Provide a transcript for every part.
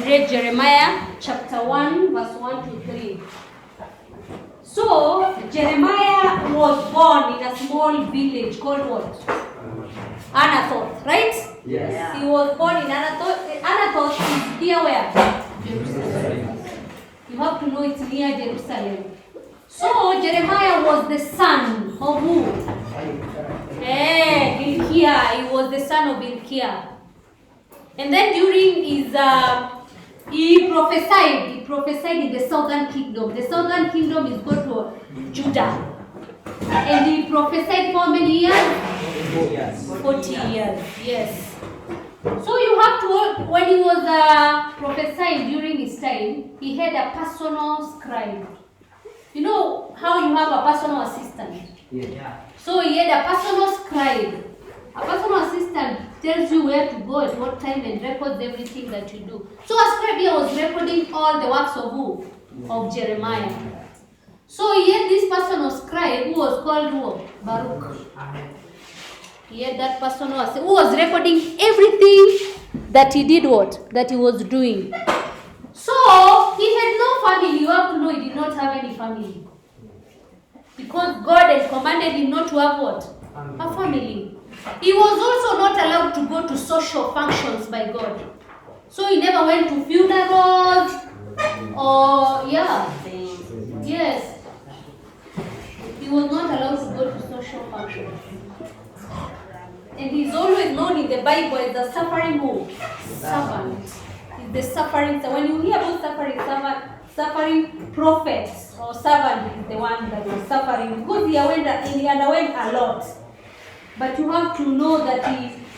read Jeremiah chapter 1, verse 1 to 3. So, Jeremiah was born in a small village called what? Anathoth, right? Yes. He was born in Anathoth. Anathoth is near where? Jerusalem. You have to know it's near Jerusalem. So, Jeremiah was the son of who? Hilkiah. He was the son of Hilkiah. And then during his, he prophesied in the southern kingdom. The southern kingdom is called to Judah. And he prophesied for how many years? 40 years, yes. So you have to, when he was prophesying during his time, he had a personal scribe. You know how you have a personal assistant? Yeah. So he had a personal scribe. A personal assistant tells you where to go at what time and records everything that you do. So a scribe here was recording all the works of who? Of Jeremiah. So he had this personal scribe who was called who? Baruch. He had that personal assistant who was recording everything that he did what? That he was doing. So he had no family. You have to know he did not have any family. Because God had commanded him not to have what? A family. He was also not allowed to go to social functions by God. So he never went to funerals or, yes. He was not allowed to go to social functions. And he's always known in the Bible as the suffering who? Servant. He's the suffering. So when you hear about suffering prophets or servant is the one that was suffering because he underwent a lot. But you have to know that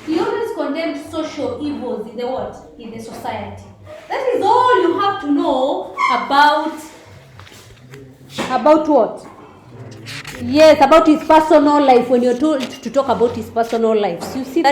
he always condemned social evils in the what? In the society. That is all you have to know about what? Yes, about his personal life when you're told to talk about his personal life. So you see that